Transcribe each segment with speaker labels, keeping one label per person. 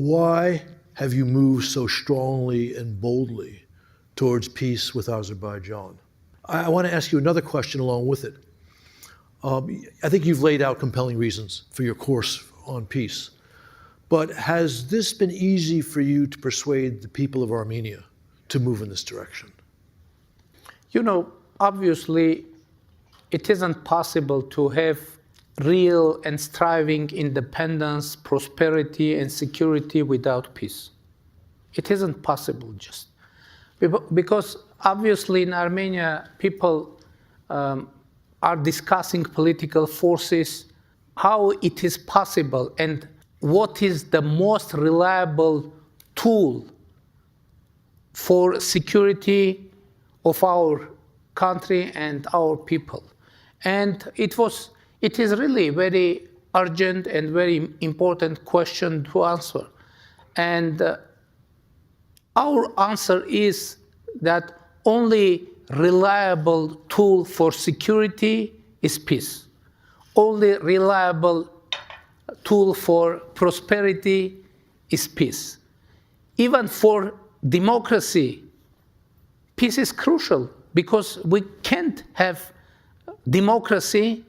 Speaker 1: Why have you moved so strongly and boldly towards peace with Azerbaijan? I want to ask you another question along with it. I think you've laid out compelling reasons for your course on peace, but has this been easy for you to persuade the people of Armenia to move in this direction?
Speaker 2: You know, obviously, it isn't possible to have real and striving independence, prosperity, and security without peace. It isn't possible just. Because obviously in Armenia, people are discussing political forces, how it is possible, and what is the most reliable tool for security of our country and our people. And it is really very urgent and very important question to answer. And our answer is that only reliable tool for security is peace. Only reliable tool for prosperity is peace. Even for democracy, peace is crucial because we can't have democracy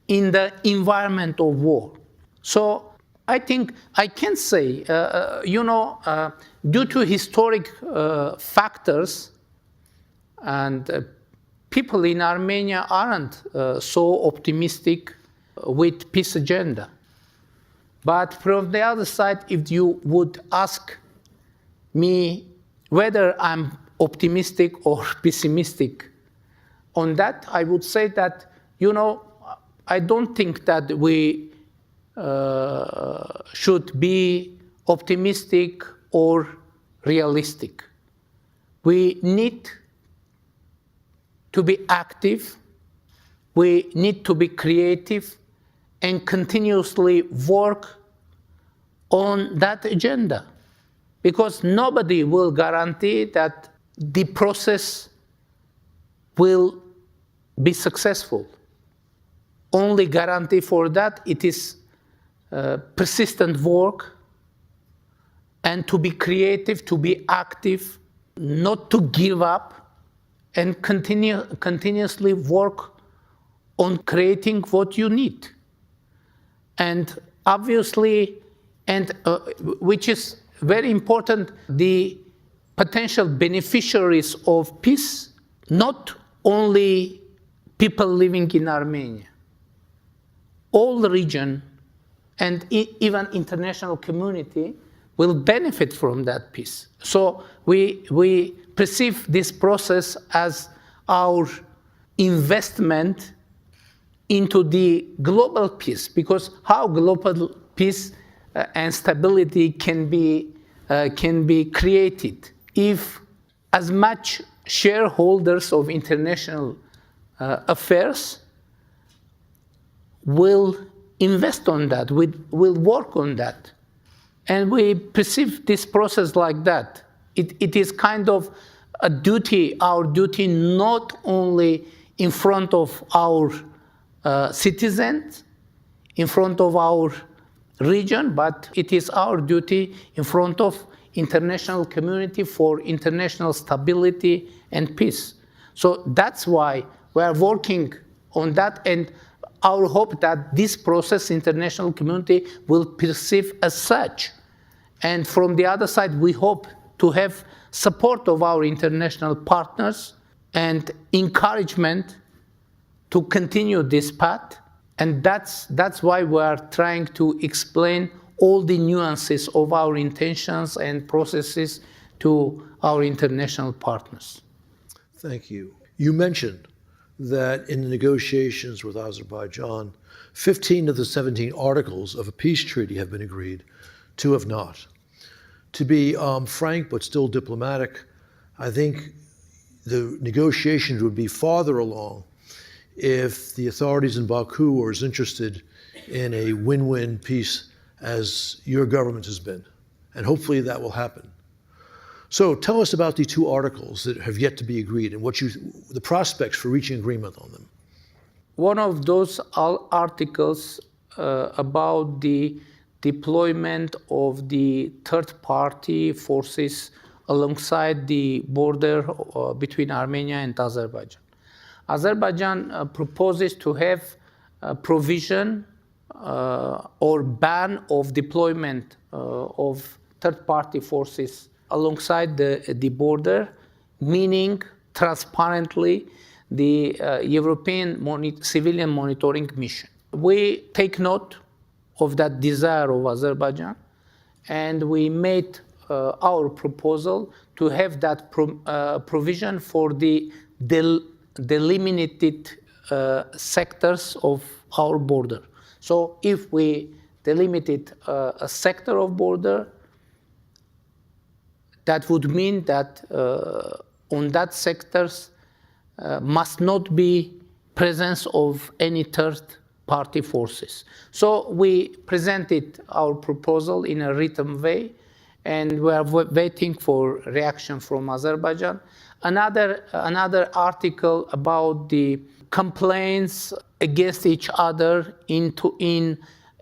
Speaker 2: in the environment of war. So I think I can say, due to historic factors, and people in Armenia aren't so optimistic with peace agenda. But from the other side, if you would ask me whether I'm optimistic or pessimistic on that, I would say that, I don't think that we should be optimistic or realistic. We need to be active, we need to be creative, and continuously work on that agenda. Because nobody will guarantee that the process will be successful. Only guarantee for that it is persistent work and to be creative, to be active, not to give up, and continuously work on creating what you need. And obviously, which is very important, the potential beneficiaries of peace, not only people living in Armenia, all the region and even international community will benefit from that peace. So we perceive this process as our investment into the global peace, because how global peace and stability can be created if as much shareholders of international affairs will invest on that, will work on that. And we perceive this process like that. It is kind of a duty, our duty, not only in front of our citizens, in front of our region, but it is our duty in front of international community for international stability and peace. So that's why we are working on that, and our hope that this process international community will perceive as such. And from the other side, we hope to have support of our international partners and encouragement to continue this path. And that's why we are trying to explain all the nuances of our intentions and processes to our international partners.
Speaker 1: Thank you. You mentioned that in the negotiations with Azerbaijan, 15 of the 17 articles of a peace treaty have been agreed, 2 have not. To be frank but still diplomatic, I think the negotiations would be farther along if the authorities in Baku were as interested in a win-win peace as your government has been. And hopefully that will happen. So tell us about the 2 articles that have yet to be agreed and the prospects for reaching agreement on them.
Speaker 2: One of those articles about the deployment of the third-party forces alongside the border between Armenia and Azerbaijan. Azerbaijan proposes to have a provision or ban of deployment of third-party forces alongside the border, meaning transparently the European civilian monitoring mission. We take note of that desire of Azerbaijan, and we made our proposal to have that provision for the delimited sectors of our border. So if we delimited a sector of border, that would mean that on that sectors must not be presence of any third-party forces. So we presented our proposal in a written way, and we are waiting for reaction from Azerbaijan. Another article about the complaints against each other in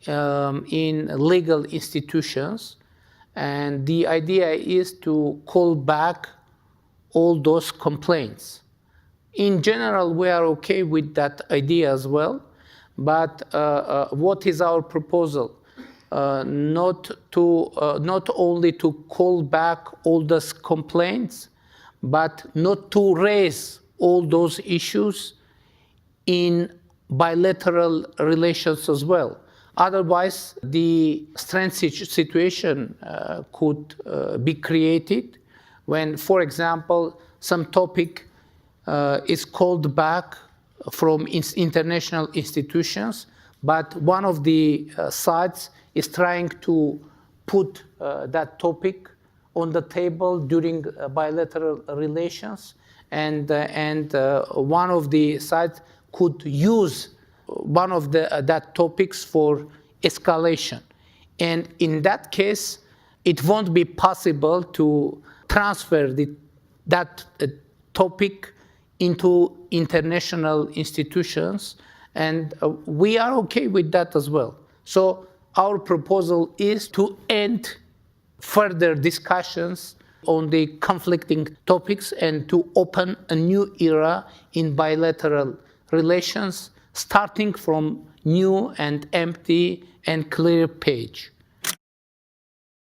Speaker 2: legal institutions, and the idea is to call back all those complaints. In general, we are okay with that idea as well, but what is our proposal? Not only to call back all those complaints, but not to raise all those issues in bilateral relations as well. Otherwise, the strange situation could be created when, for example, some topic is called back from international institutions, but one of the sides is trying to put that topic on the table during bilateral relations, and one of the sides could use one of that topics for escalation. And in that case, it won't be possible to transfer that topic into international institutions, and we are okay with that as well. So our proposal is to end further discussions on the conflicting topics and to open a new era in bilateral relations, starting from new and empty and clear page.